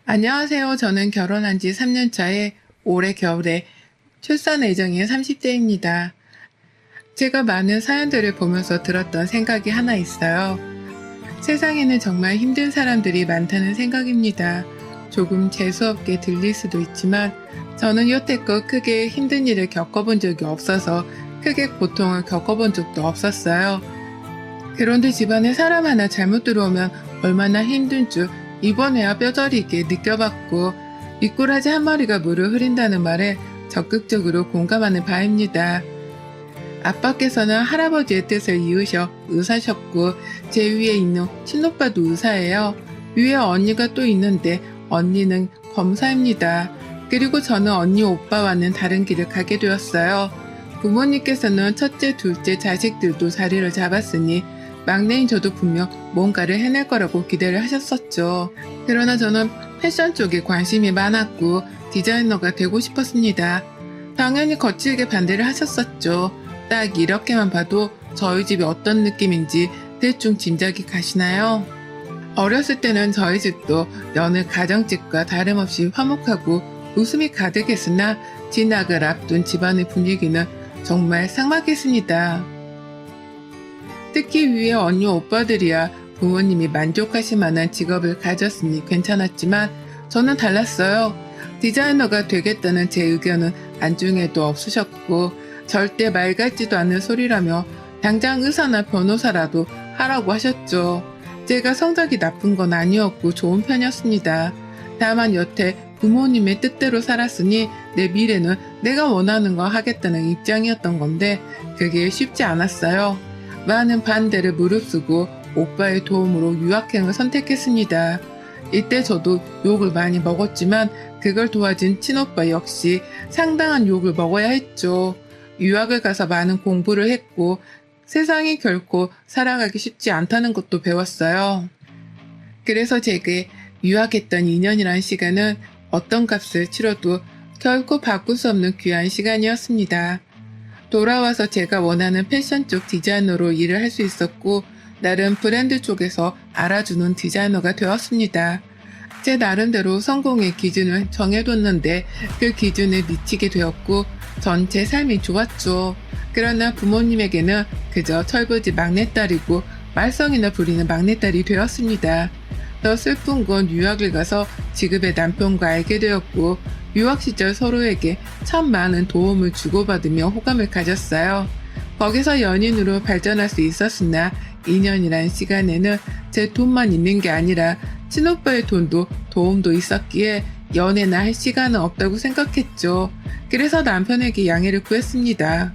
안녕하세요. 저는 결혼한 지 3년 차에 올해 겨울에 출산 예정인 30대입니다. 제가 많은 사연들을 보면서 들었던 생각이 하나 있어요. 세상에는 정말 힘든 사람들이 많다는 생각입니다. 조금 재수없게 들릴 수도 있지만 저는 여태껏 크게 힘든 일을 겪어본 적이 없어서 크게 고통을 겪어본 적도 없었어요. 그런데 집안에 사람 하나 잘못 들어오면 얼마나 힘든 줄 이번에야 뼈저리게 느껴봤고, 미꾸라지 한 마리가 물을 흐린다는 말에 적극적으로 공감하는 바입니다. 아빠께서는 할아버지의 뜻을 이으셔 의사셨고, 제 위에 있는 친오빠도 의사예요. 위에 언니가 또 있는데 언니는 검사입니다. 그리고 저는 언니 오빠와는 다른 길을 가게 되었어요. 부모님께서는 첫째, 둘째 자식들도 자리를 잡았으니 막내인 저도 분명 뭔가를 해낼 거라고 기대를 하셨었죠. 그러나 저는 패션 쪽에 관심이 많았고 디자이너가 되고 싶었습니다. 당연히 거칠게 반대를 하셨었죠. 딱 이렇게만 봐도 저희 집이 어떤 느낌인지 대충 짐작이 가시나요? 어렸을 때는 저희 집도 여느 가정집과 다름없이 화목하고 웃음이 가득했으나 진학을 앞둔 집안의 분위기는 정말 삭막했습니다. 특히 위에 언니 오빠들이야 부모님이 만족하실 만한 직업을 가졌으니 괜찮았지만 저는 달랐어요. 디자이너가 되겠다는 제 의견은 안중에도 없으셨고 절대 말 같지도 않은 소리라며 당장 의사나 변호사라도 하라고 하셨죠. 제가 성적이 나쁜 건 아니었고 좋은 편이었습니다. 다만 여태 부모님의 뜻대로 살았으니 내 미래는 내가 원하는 거 하겠다는 입장이었던 건데 그게 쉽지 않았어요. 많은 반대를 무릅쓰고 오빠의 도움으로 유학행을 선택했습니다. 이때 저도 욕을 많이 먹었지만 그걸 도와준 친오빠 역시 상당한 욕을 먹어야 했죠. 유학을 가서 많은 공부를 했고 세상이 결코 살아가기 쉽지 않다는 것도 배웠어요. 그래서 제게 유학했던 2년이라는 시간은 어떤 값을 치러도 결코 바꿀 수 없는 귀한 시간이었습니다. 돌아와서 제가 원하는 패션 쪽 디자이너로 일을 할 수 있었고 나름 브랜드 쪽에서 알아주는 디자이너가 되었습니다. 제 나름대로 성공의 기준을 정해뒀는데 그 기준에 미치게 되었고 전체 삶이 좋았죠. 그러나 부모님에게는 그저 철부지 막내딸이고 말썽이나 부리는 막내딸이 되었습니다. 더 슬픈 건 유학을 가서 지금의 남편과 알게 되었고 유학 시절 서로에게 참 많은 도움을 주고받으며 호감을 가졌어요. 거기서 연인으로 발전할 수 있었으나 2년이란 시간에는 제 돈만 있는 게 아니라 친오빠의 돈도 도움도 있었기에 연애나 할 시간은 없다고 생각했죠. 그래서 남편에게 양해를 구했습니다.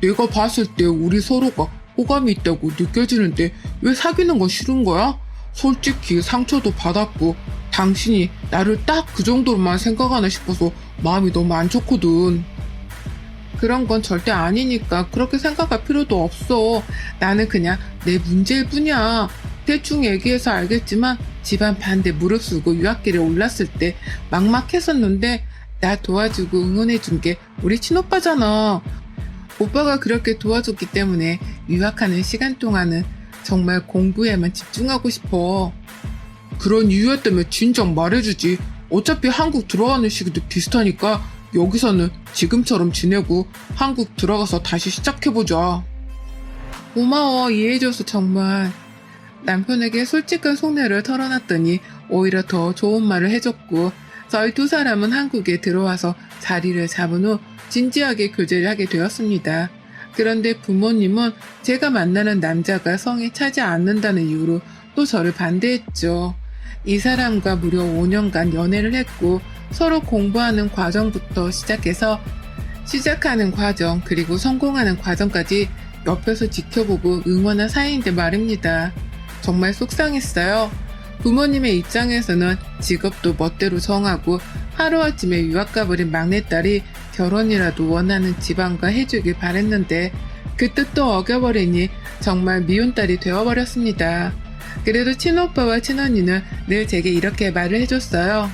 내가 봤을 때 우리 서로가 호감이 있다고 느껴지는데 왜 사귀는 건 싫은 거야? 솔직히 상처도 받았고 당신이 나를 딱 그 정도로만 생각하나 싶어서 마음이 너무 안 좋거든. 그런 건 절대 아니니까 그렇게 생각할 필요도 없어. 나는 그냥 내 문제일 뿐이야. 대충 얘기해서 알겠지만 집안 반대 무릅쓰고 유학길에 올랐을 때 막막했었는데 나 도와주고 응원해준 게 우리 친오빠잖아. 오빠가 그렇게 도와줬기 때문에 유학하는 시간 동안은 정말 공부에만 집중하고 싶어. 그런 이유였다면 진작 말해주지. 어차피 한국 들어가는 시기도 비슷하니까 여기서는 지금처럼 지내고 한국 들어가서 다시 시작해보자. 고마워, 이해해줘서 정말. 남편에게 솔직한 속내를 털어놨더니 오히려 더 좋은 말을 해줬고 저희 두 사람은 한국에 들어와서 자리를 잡은 후 진지하게 교제를 하게 되었습니다. 그런데 부모님은 제가 만나는 남자가 성에 차지 않는다는 이유로 또 저를 반대했죠. 이 사람과 무려 5년간 연애를 했고 서로 공부하는 과정부터 시작해서 시작하는 과정 그리고 성공하는 과정까지 옆에서 지켜보고 응원한 사이인데 말입니다. 정말 속상했어요. 부모님의 입장에서는 직업도 멋대로 정하고 하루아침에 유학 가버린 막내딸이 결혼이라도 원하는 집안과 해주길 바랬는데 그 뜻도 어겨버리니 정말 미운 딸이 되어버렸습니다. 그래도 친오빠와 친언니는 늘 제게 이렇게 말을 해줬어요.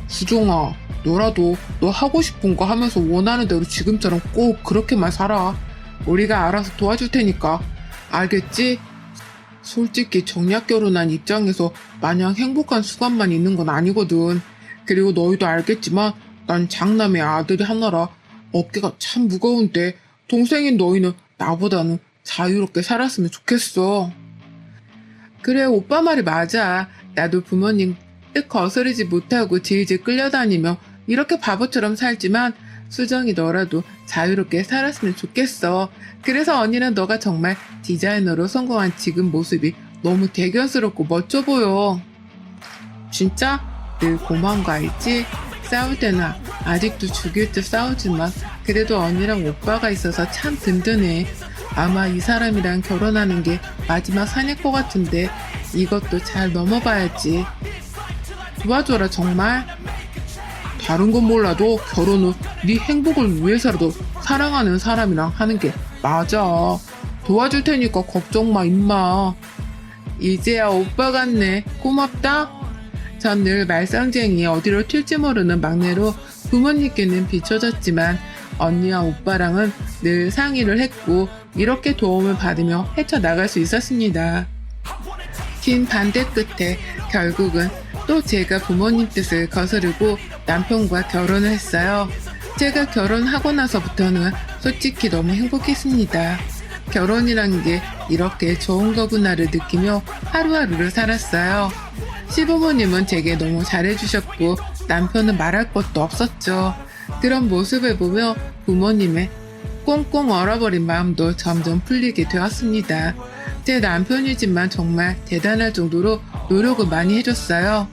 수정아, 너라도 너 하고 싶은 거 하면서 원하는 대로 지금처럼 꼭 그렇게만 살아. 우리가 알아서 도와줄 테니까. 알겠지? 솔직히 정략 결혼한 입장에서 마냥 행복한 수간만 있는 건 아니거든. 그리고 너희도 알겠지만 난 장남의 아들이 하나라 어깨가 참 무거운데 동생인 너희는 나보다는 자유롭게 살았으면 좋겠어. 그래, 오빠 말이 맞아. 나도 부모님 뜻 거스르지 못하고 질질 끌려다니며 이렇게 바보처럼 살지만 수정이 너라도 자유롭게 살았으면 좋겠어. 그래서 언니는 너가 정말 디자이너로 성공한 지금 모습이 너무 대견스럽고 멋져 보여. 진짜? 늘 고마운 거 알지? 싸울 때나 아직도 죽일 듯 싸우지만 그래도 언니랑 오빠가 있어서 참 든든해. 아마 이 사람이랑 결혼하는 게 마지막 산일 것 같은데 이것도 잘 넘어봐야지. 도와줘라 정말. 다른 건 몰라도 결혼은 네 행복을 위해서라도 사랑하는 사람이랑 하는 게 맞아. 도와줄 테니까 걱정 마 임마. 이제야 오빠 같네. 고맙다. 전 늘 말썽쟁이 어디로 튈지 모르는 막내로 부모님께는 비춰졌지만 언니와 오빠랑은 늘 상의를 했고 이렇게 도움을 받으며 헤쳐나갈 수 있었습니다. 긴 반대 끝에 결국은 또 제가 부모님 뜻을 거스르고 남편과 결혼을 했어요. 제가 결혼하고 나서부터는 솔직히 너무 행복했습니다. 결혼이란 게 이렇게 좋은 거구나를 느끼며 하루하루를 살았어요. 시부모님은 제게 너무 잘해주셨고 남편은 말할 것도 없었죠. 그런 모습을 보며 부모님의 꽁꽁 얼어버린 마음도 점점 풀리게 되었습니다. 제 남편이지만 정말 대단할 정도로 노력을 많이 해줬어요.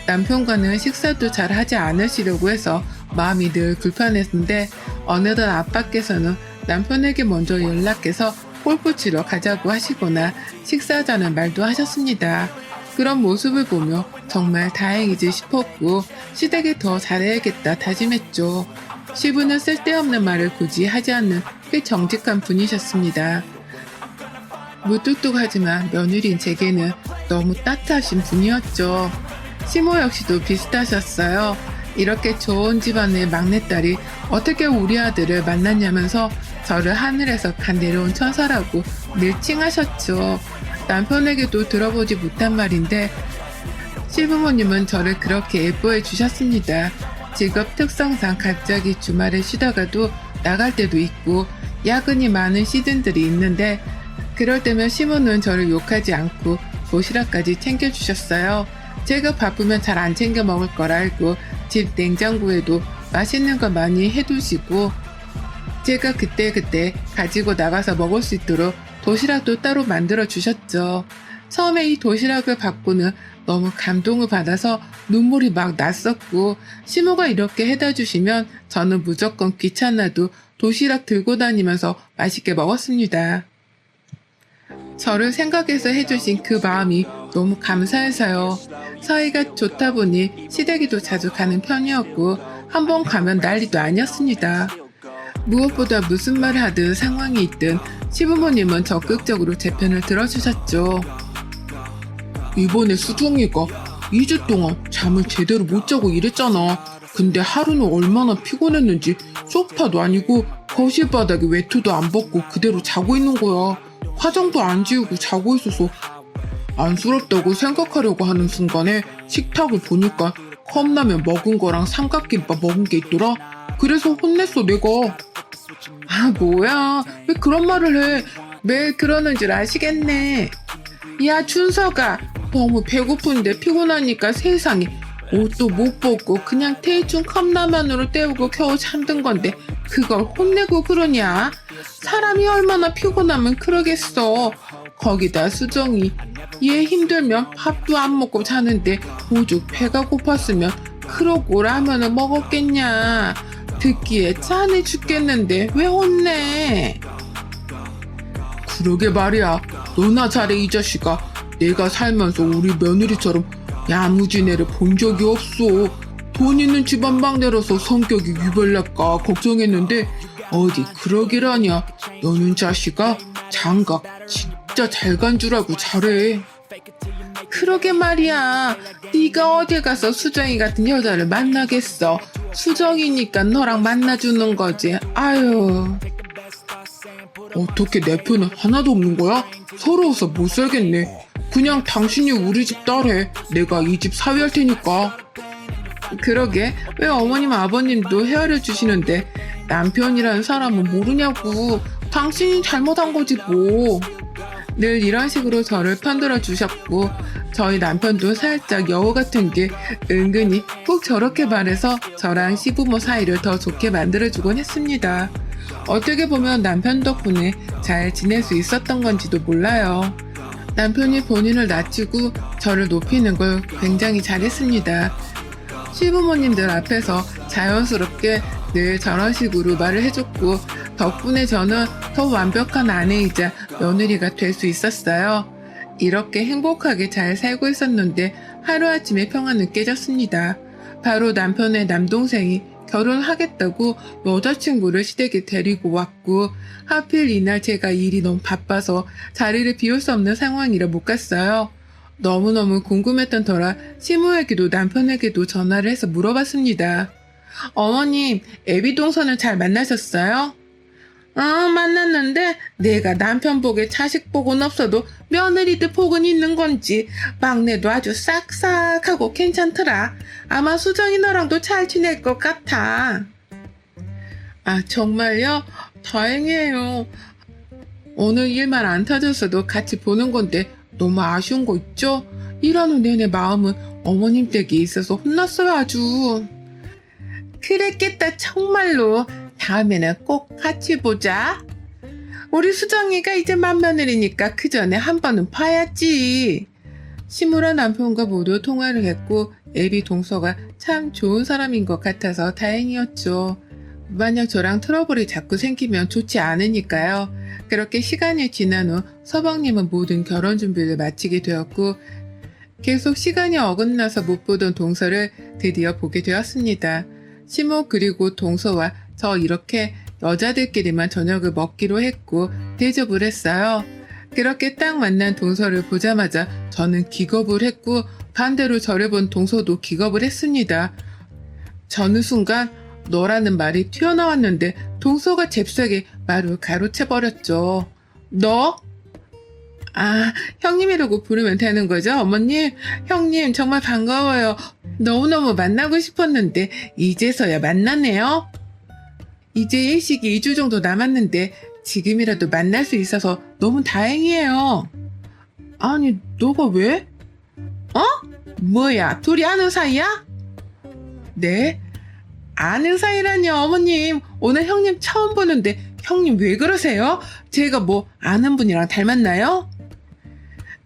남편과는 식사도 잘 하지 않으시려고 해서 마음이 늘 불편했는데 어느덧 아빠께서는 남편에게 먼저 연락해서 골프 치러 가자고 하시거나 식사하자는 말도 하셨습니다. 그런 모습을 보며 정말 다행이지 싶었고 시댁에 더 잘해야겠다 다짐했죠. 시부는 쓸데없는 말을 굳이 하지 않는 꽤 정직한 분이셨습니다. 무뚝뚝하지만 며느리인 제게는 너무 따뜻하신 분이었죠. 시모 역시도 비슷하셨어요. 이렇게 좋은 집안의 막내딸이 어떻게 우리 아들을 만났냐면서 저를 하늘에서 간 내려온 천사라고 늘 칭하셨죠. 남편에게도 들어보지 못한 말인데 시부모님은 저를 그렇게 예뻐해 주셨습니다. 직업 특성상 갑자기 주말에 쉬다가도 나갈 때도 있고 야근이 많은 시즌들이 있는데 그럴 때면 시모는 저를 욕하지 않고 도시락까지 챙겨주셨어요. 제가 바쁘면 잘 안 챙겨 먹을 걸 알고 집 냉장고에도 맛있는 거 많이 해두시고 제가 그때그때 가지고 나가서 먹을 수 있도록 도시락도 따로 만들어 주셨죠. 처음에 이 도시락을 받고는 너무 감동을 받아서 눈물이 막 났었고 시모가 이렇게 해다 주시면 저는 무조건 귀찮아도 도시락 들고 다니면서 맛있게 먹었습니다. 저를 생각해서 해주신 그 마음이 너무 감사해서요. 사이가 좋다 보니 시댁에도 자주 가는 편이었고 한번 가면 난리도 아니었습니다. 무엇보다 무슨 말을 하든 상황이 있든 시부모님은 적극적으로 제 편을 들어주셨죠. 이번에 수정이가 2주 동안 잠을 제대로 못 자고 이랬잖아. 근데 하루는 얼마나 피곤했는지 소파도 아니고 거실 바닥에 외투도 안 벗고 그대로 자고 있는 거야. 화장도 안 지우고 자고 있어서 안쓰럽다고 생각하려고 하는 순간에 식탁을 보니까 컵라면 먹은 거랑 삼각김밥 먹은 게 있더라. 그래서 혼냈어 내가. 아 뭐야 왜 그런 말을 해. 매일 그러는 줄 아시겠네. 야 준서가 너무 배고픈데 피곤하니까 세상에 옷도 못 벗고 그냥 대충 컵라면으로 때우고 겨우 잠든 건데 그걸 혼내고 그러냐. 사람이 얼마나 피곤하면 그러겠어. 거기다 수정이 얘 힘들면 밥도 안 먹고 자는데 오죽 배가 고팠으면 그러고 라면을 먹었겠냐. 듣기에 짠해 죽겠는데 왜 혼내. 그러게 말이야. 너나 잘해 이 자식아. 내가 살면서 우리 며느리처럼 야무진 애를 본 적이 없어. 돈 있는 집안 막내라서 성격이 유별날까 걱정했는데 어디 그러기라냐. 너는 자식아 장가 진짜 잘 간 줄 알고 잘해. 그러게 말이야. 네가 어딜 가서 수정이 같은 여자를 만나겠어. 수정이니까 너랑 만나주는 거지. 아유. 어떻게 내 편은 하나도 없는 거야? 서러워서 못 살겠네. 그냥 당신이 우리 집 딸해. 내가 이 집 사위할 테니까. 그러게 왜 어머님 아버님도 헤아려 주시는데 남편이라는 사람은 모르냐고. 당신이 잘못한 거지 뭐. 늘 이런 식으로 저를 편들어 주셨고 저희 남편도 살짝 여우 같은 게 은근히 꼭 저렇게 말해서 저랑 시부모 사이를 더 좋게 만들어주곤 했습니다. 어떻게 보면 남편 덕분에 잘 지낼 수 있었던 건지도 몰라요. 남편이 본인을 낮추고 저를 높이는 걸 굉장히 잘했습니다. 시부모님들 앞에서 자연스럽게 늘 저런 식으로 말을 해줬고 덕분에 저는 더 완벽한 아내이자 며느리가 될 수 있었어요. 이렇게 행복하게 잘 살고 있었는데 하루아침에 평화는 깨졌습니다. 바로 남편의 남동생이 결혼하겠다고 여자친구를 시댁에 데리고 왔고 하필 이날 제가 일이 너무 바빠서 자리를 비울 수 없는 상황이라 못 갔어요. 너무너무 궁금했던 터라 시모에게도 남편에게도 전화를 해서 물어봤습니다. 어머님, 애비 동서는 잘 만나셨어요? 만났는데 내가 남편 복에 자식 복은 없어도 며느리들 복은 있는 건지 막내도 아주 싹싹하고 괜찮더라. 아마 수정이 너랑도 잘 지낼 것 같아. 아, 정말요? 다행이에요. 오늘 일만 안 터졌어도 같이 보는 건데 너무 아쉬운 거 있죠? 일하는 내내 마음은 어머님 댁에 있어서 혼났어요 아주. 그랬겠다 정말로. 다음에는 꼭 같이 보자. 우리 수정이가 이제 맏며느리니까 그 전에 한 번은 봐야지. 시무라 남편과 모두 통화를 했고 애비 동서가 참 좋은 사람인 것 같아서 다행이었죠. 만약 저랑 트러블이 자꾸 생기면 좋지 않으니까요. 그렇게 시간이 지난 후 서방님은 모든 결혼 준비를 마치게 되었고 계속 시간이 어긋나서 못 보던 동서를 드디어 보게 되었습니다. 시모 그리고 동서와 저 이렇게 여자들끼리만 저녁을 먹기로 했고 대접을 했어요. 그렇게 딱 만난 동서를 보자마자 저는 기겁을 했고 반대로 저를 본 동서도 기겁을 했습니다. 저는 순간 너라는 말이 튀어나왔는데 동서가 잽싸게 말을 가로채버렸죠. 너? 아, 형님이라고 부르면 되는 거죠, 어머님? 형님 정말 반가워요. 너무너무 만나고 싶었는데 이제서야 만나네요. 이제 일식이 2주 정도 남았는데 지금이라도 만날 수 있어서 너무 다행이에요. 아니, 너가 왜? 뭐야, 둘이 아는 사이야? 네? 아는 사이라뇨, 어머님. 오늘 형님 처음 보는데 형님 왜 그러세요? 제가 뭐 아는 분이랑 닮았나요?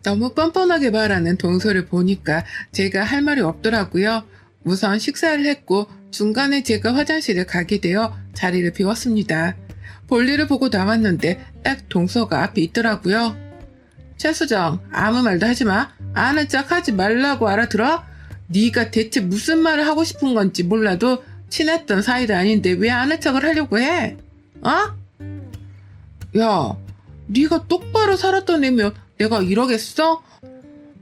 너무 뻔뻔하게 말하는 동서를 보니까 제가 할 말이 없더라고요. 우선 식사를 했고 중간에 제가 화장실에 가게 되어 자리를 비웠습니다. 볼일을 보고 나왔는데 딱 동서가 앞에 있더라고요. 최수정, 아무 말도 하지 마. 아는 척 하지 말라고 알아들어? 네가 대체 무슨 말을 하고 싶은 건지 몰라도 친했던 사이도 아닌데 왜 아는 척을 하려고 해? 야, 네가 똑바로 살았던 애면 내가 이러겠어?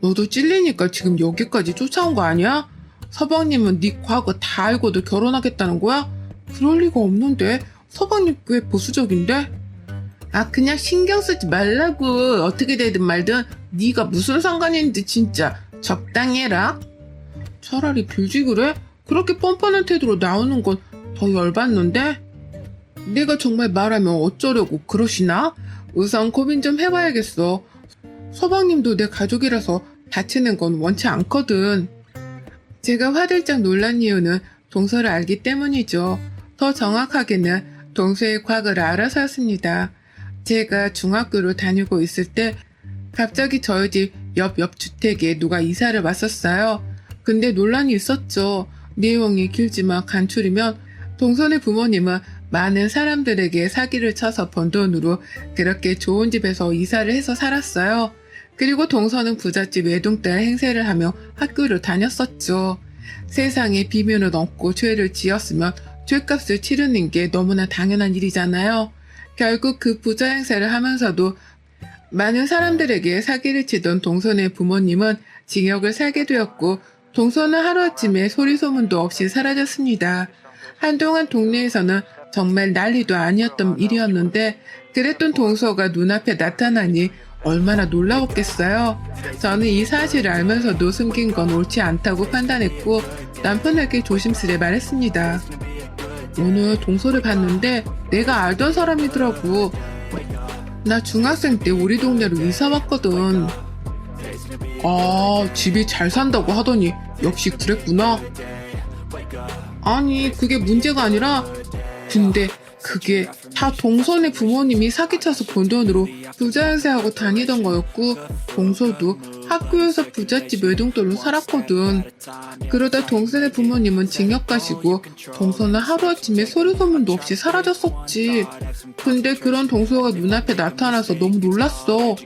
너도 찔리니까 지금 여기까지 쫓아온 거 아니야? 서방님은 네 과거 다 알고도 결혼하겠다는 거야? 그럴 리가 없는데. 서방님 꽤 보수적인데? 아, 그냥 신경 쓰지 말라고. 어떻게 되든 말든 네가 무슨 상관인지 진짜 적당히 해라. 차라리 빌지 그래? 그렇게 뻔뻔한 태도로 나오는 건 더 열받는데? 내가 정말 말하면 어쩌려고 그러시나? 우선 고민 좀 해봐야겠어. 서방님도 내 가족이라서 다치는 건 원치 않거든. 제가 화들짝 놀란 이유는 동서를 알기 때문이죠. 더 정확하게는 동서의 과거를 알아서였습니다. 제가 중학교를 다니고 있을 때 갑자기 저희 집 옆 주택에 누가 이사를 왔었어요. 근데 논란이 있었죠. 내용이 길지만 간추리면 동서의 부모님은 많은 사람들에게 사기를 쳐서 번 돈으로 그렇게 좋은 집에서 이사를 해서 살았어요. 그리고 동서는 부잣집 외동딸 행세를 하며 학교를 다녔었죠. 세상에 비밀을 얹고 죄를 지었으면 죄값을 치르는 게 너무나 당연한 일이잖아요. 결국 그 부자 행세를 하면서도 많은 사람들에게 사기를 치던 동서의 부모님은 징역을 살게 되었고 동서는 하루아침에 소리소문도 없이 사라졌습니다. 한동안 동네에서는 정말 난리도 아니었던 일이었는데 그랬던 동서가 눈앞에 나타나니 얼마나 놀라웠겠어요. 저는 이 사실을 알면서도 숨긴 건 옳지 않다고 판단했고 남편에게 조심스레 말했습니다. 오늘 동서를 봤는데 내가 알던 사람이더라고. 나 중학생 때 우리 동네로 이사 왔거든. 아, 집이 잘 산다고 하더니 역시 그랬구나. 아니 그게 문제가 아니라 근데 그게 다 동선의 부모님이 사기쳐서 본 돈으로 부자 연세하고 다니던 거였고 동서도 학교에서 부잣집 외동딸로 살았거든. 그러다 동선의 부모님은 징역 가시고 동서는 하루아침에 소리 소문도 없이 사라졌었지. 근데 그런 동서가 눈앞에 나타나서 너무 놀랐어.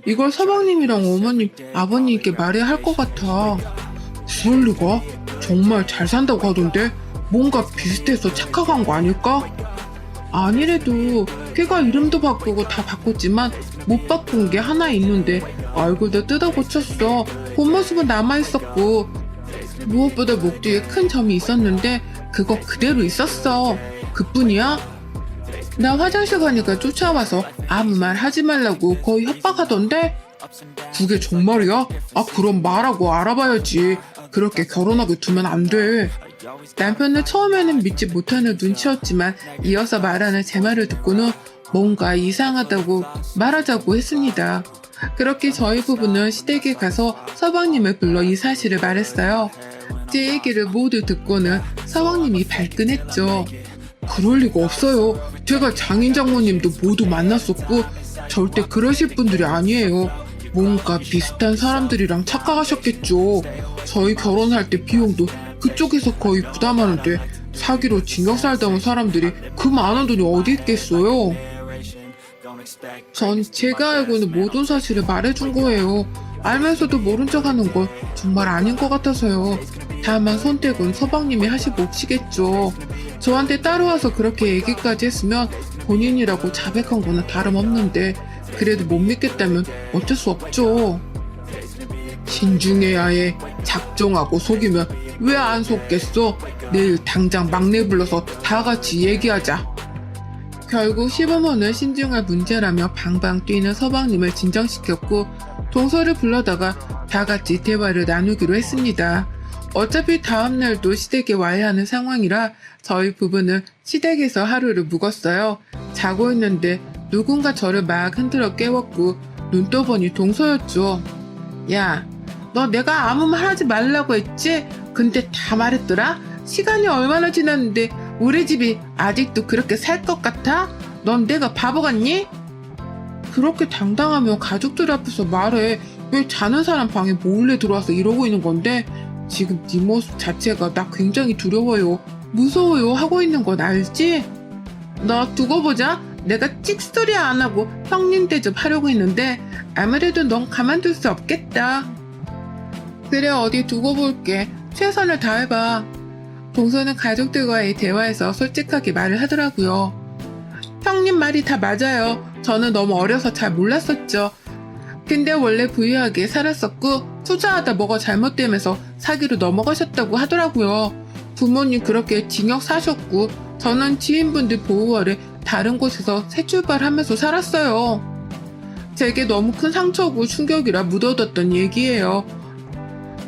이걸 서방님이랑 어머님, 아버님께 말해야 할 것 같아. 그럴 리가? 정말 잘 산다고 하던데 뭔가 비슷해서 착각한 거 아닐까? 아니래도 걔가 이름도 바꾸고 다 바꿨지만 못 바꾼 게 하나 있는데 얼굴도 뜯어 고쳤어. 본 모습은 남아있었고 무엇보다 목 뒤에 큰 점이 있었는데 그거 그대로 있었어. 그뿐이야? 나 화장실 가니까 쫓아와서 아무 말 하지 말라고 거의 협박하던데? 그게 정말이야? 아, 그럼 말하고 알아봐야지. 그렇게 결혼하게 두면 안 돼. 남편은 처음에는 믿지 못하는 눈치였지만 이어서 말하는 제 말을 듣고는 뭔가 이상하다고 말하자고 했습니다. 그렇게 저희 부부는 시댁에 가서 서방님을 불러 이 사실을 말했어요. 제 얘기를 모두 듣고는 서방님이 발끈했죠. 그럴 리가 없어요. 제가 장인 장모님도 모두 만났었고 절대 그러실 분들이 아니에요. 뭔가 비슷한 사람들이랑 착각하셨겠죠. 저희 결혼할 때 비용도 그쪽에서 거의 부담하는데 사기로 징역 살다 온 사람들이 그 많은 돈이 어디 있겠어요. 전 제가 알고는 모든 사실을 말해준 거예요. 알면서도 모른 척 하는 건 정말 아닌 것 같아서요. 다만 선택은 서방님이 하실 몫이겠죠. 저한테 따라와서 그렇게 얘기까지 했으면 본인이라고 자백한 거는 다름없는데 그래도 못 믿겠다면 어쩔 수 없죠. 신중해야 해. 작정하고 속이면 왜 안 속겠어? 내일 당장 막내 불러서 다 같이 얘기하자. 결국 시부모는 신중할 문제라며 방방 뛰는 서방님을 진정시켰고 동서를 불러다가 다 같이 대화를 나누기로 했습니다. 어차피 다음날도 시댁에 와야 하는 상황이라 저희 부부는 시댁에서 하루를 묵었어요. 자고 있는데 누군가 저를 막 흔들어 깨웠고 눈 떠보니 동서였죠. 야, 너 내가 아무 말 하지 말라고 했지? 근데 다 말했더라? 시간이 얼마나 지났는데 우리 집이 아직도 그렇게 살 것 같아? 넌 내가 바보 같니? 그렇게 당당하며 가족들 앞에서 말해. 왜 자는 사람 방에 몰래 들어와서 이러고 있는 건데 지금 네 모습 자체가 나 굉장히 두려워요. 무서워요 하고 있는 건 알지? 너 두고 보자. 내가 찍소리 안 하고 형님 대접 하려고 했는데 아무래도 넌 가만둘 수 없겠다. 그래 어디 두고 볼게. 최선을 다해봐. 동서는 가족들과의 대화에서 솔직하게 말을 하더라고요. 형님 말이 다 맞아요. 저는 너무 어려서 잘 몰랐었죠. 근데 원래 부유하게 살았었고 투자하다 뭐가 잘못되면서 사기로 넘어가셨다고 하더라고요. 부모님 그렇게 징역 사셨고 저는 지인분들 보호 아래 다른 곳에서 새 출발하면서 살았어요. 제게 너무 큰 상처고 충격이라 묻어뒀던 얘기예요.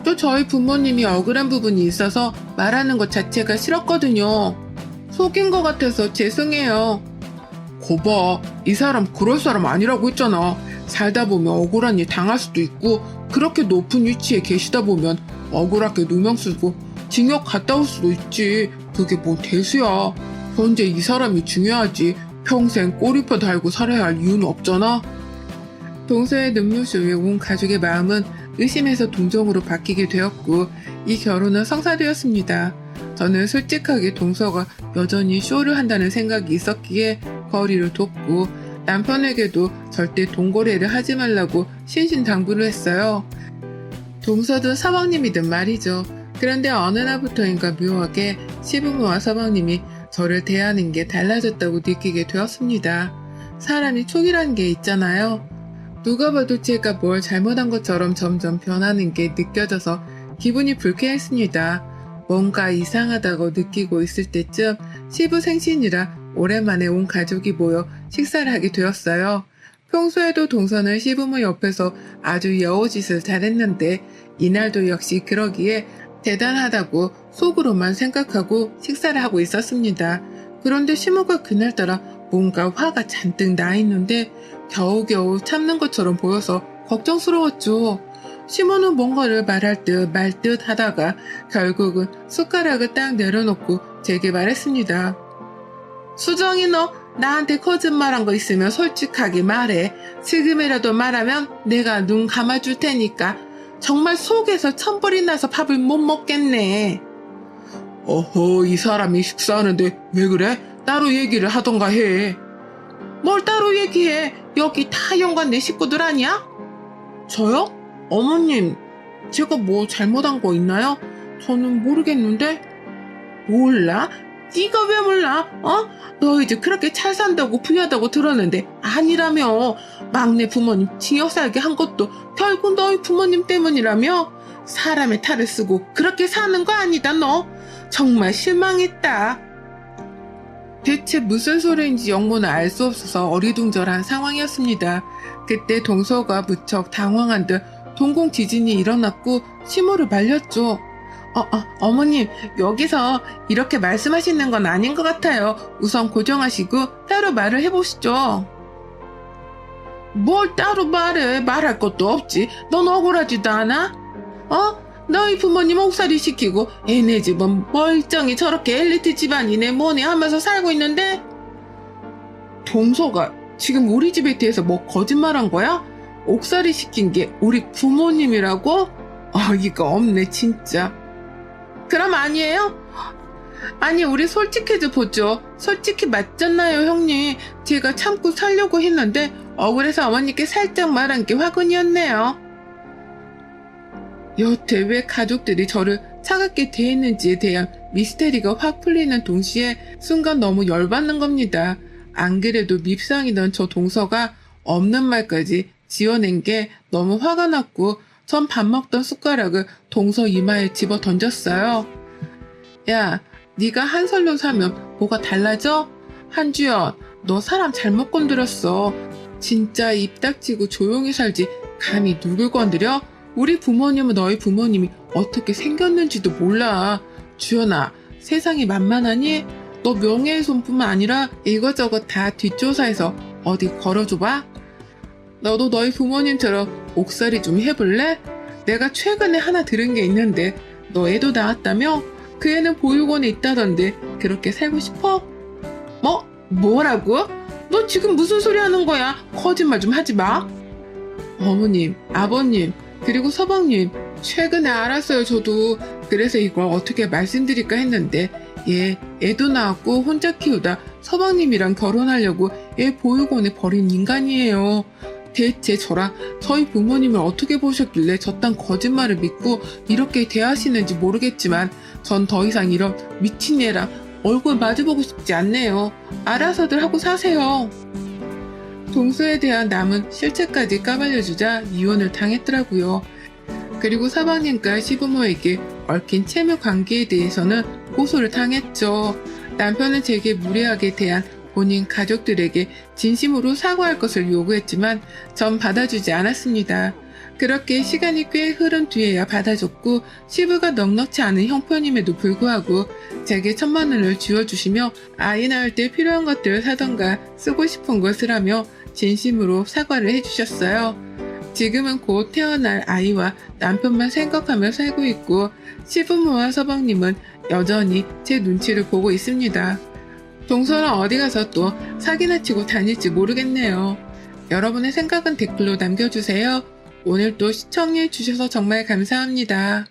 또 저희 부모님이 억울한 부분이 있어서 말하는 것 자체가 싫었거든요. 속인 것 같아서 죄송해요. 거봐, 이 사람 그럴 사람 아니라고 했잖아. 살다 보면 억울한 일 당할 수도 있고 그렇게 높은 위치에 계시다 보면 억울하게 누명 쓰고 징역 갔다 올 수도 있지. 그게 뭔 대수야. 현재 이 사람이 중요하지. 평생 꼬리표 달고 살아야 할 이유는 없잖아. 동서의 눈물쇼에 온 가족의 마음은 의심에서 동정으로 바뀌게 되었고 이 결혼은 성사되었습니다. 저는 솔직하게 동서가 여전히 쇼를 한다는 생각이 있었기에 거리를 뒀고 남편에게도 절대 돈거래를 하지 말라고 신신당부를 했어요. 동서든 서방님이든 말이죠. 그런데 어느 날부터인가 묘하게 시부모와 서방님이 저를 대하는 게 달라졌다고 느끼게 되었습니다. 사람이 촉이라는 게 있잖아요. 누가 봐도 제가 뭘 잘못한 것처럼 점점 변하는 게 느껴져서 기분이 불쾌했습니다. 뭔가 이상하다고 느끼고 있을 때쯤 시부 생신이라 오랜만에 온 가족이 모여 식사를 하게 되었어요. 평소에도 동서는 시부모 옆에서 아주 여우짓을 잘했는데 이날도 역시 그러기에 대단하다고 속으로만 생각하고 식사를 하고 있었습니다. 그런데 시모가 그날따라 뭔가 화가 잔뜩 나 있는데 겨우겨우 참는 것처럼 보여서 걱정스러웠죠. 시모는 뭔가를 말할 듯 말 듯 하다가 결국은 숟가락을 딱 내려놓고 제게 말했습니다. 수정이 너 나한테 거짓말한 거 있으면 솔직하게 말해. 지금이라도 말하면 내가 눈 감아줄 테니까. 정말 속에서 천불이 나서 밥을 못 먹겠네. 어허, 이 사람이 식사하는데 왜 그래? 따로 얘기를 하던가 해. 뭘 따로 얘기해. 여기 다 연관 내 식구들 아니야? 저요? 어머님, 제가 뭐 잘못한 거 있나요? 저는 모르겠는데. 몰라? 네가 왜 몰라? 너 이제 그렇게 잘 산다고 부유하다고 들었는데 아니라며. 막내 부모님 징역 살게 한 것도 결국 너희 부모님 때문이라며. 사람의 탈을 쓰고 그렇게 사는 거 아니다 너. 정말 실망했다. 대체 무슨 소리인지 영문을 알 수 없어서 어리둥절한 상황이었습니다. 그때 동서가 무척 당황한 듯 동공 지진이 일어났고 시모를 말렸죠. 어머님, 여기서 이렇게 말씀하시는 건 아닌 것 같아요. 우선 고정하시고 따로 말을 해보시죠. 뭘 따로 말해? 말할 것도 없지. 넌 억울하지도 않아? 너희 부모님 옥살이 시키고 애네 집은 멀쩡히 저렇게 엘리트 집안이네 뭐네 하면서 살고 있는데? 동서가 지금 우리 집에 대해서 뭐 거짓말한 거야? 옥살이 시킨 게 우리 부모님이라고? 어이가 없네 진짜. 그럼 아니에요? 아니 우리 솔직해져 보죠. 솔직히 맞잖아요 형님. 제가 참고 살려고 했는데 억울해서 어머니께 살짝 말한 게 화근이었네요. 여태 왜 가족들이 저를 차갑게 대했는지에 대한 미스테리가 확 풀리는 동시에 순간 너무 열받는 겁니다. 안 그래도 밉상이던 저 동서가 없는 말까지 지어낸 게 너무 화가 났고 전 밥 먹던 숟가락을 동서 이마에 집어 던졌어요. 야, 네가 한설로 사면 뭐가 달라져? 한주연, 너 사람 잘못 건드렸어. 진짜 입 닥치고 조용히 살지 감히 누굴 건드려? 우리 부모님은 너희 부모님이 어떻게 생겼는지도 몰라. 주연아, 세상이 만만하니? 너 명예훼손뿐만 아니라 이것저것 다 뒷조사해서 어디 걸어줘봐. 너도 너희 부모님처럼 옥살이 좀 해볼래? 내가 최근에 하나 들은 게 있는데 너 애도 낳았다며? 그 애는 보육원에 있다던데 그렇게 살고 싶어? 뭐라고? 너 지금 무슨 소리 하는 거야? 거짓말 좀 하지 마. 어머님, 아버님, 그리고 서방님, 최근에 알았어요 저도. 그래서 이걸 어떻게 말씀드릴까 했는데 얘 애도 낳았고 혼자 키우다 서방님이랑 결혼하려고 애 보육원에 버린 인간이에요. 대체 저랑 저희 부모님을 어떻게 보셨길래 저딴 거짓말을 믿고 이렇게 대하시는지 모르겠지만 전 더 이상 이런 미친 애랑 얼굴 마주보고 싶지 않네요. 알아서들 하고 사세요. 동서에 대한 남은 실체까지 까발려주자 이혼을 당했더라고요. 그리고 서방님과 시부모에게 얽힌 채무 관계에 대해서는 고소를 당했죠. 남편은 제게 무례하게 대한 본인 가족들에게 진심으로 사과할 것을 요구했지만 전 받아주지 않았습니다. 그렇게 시간이 꽤 흐른 뒤에야 받아줬고 시부가 넉넉지 않은 형편임에도 불구하고 제게 1,000만 원을 쥐어주시며 아이 낳을 때 필요한 것들을 사던가 쓰고 싶은 것을 하며 진심으로 사과를 해주셨어요. 지금은 곧 태어날 아이와 남편만 생각하며 살고 있고 시부모와 서방님은 여전히 제 눈치를 보고 있습니다. 동서는 어디 가서 또 사기나 치고 다닐지 모르겠네요. 여러분의 생각은 댓글로 남겨주세요. 오늘도 시청해주셔서 정말 감사합니다.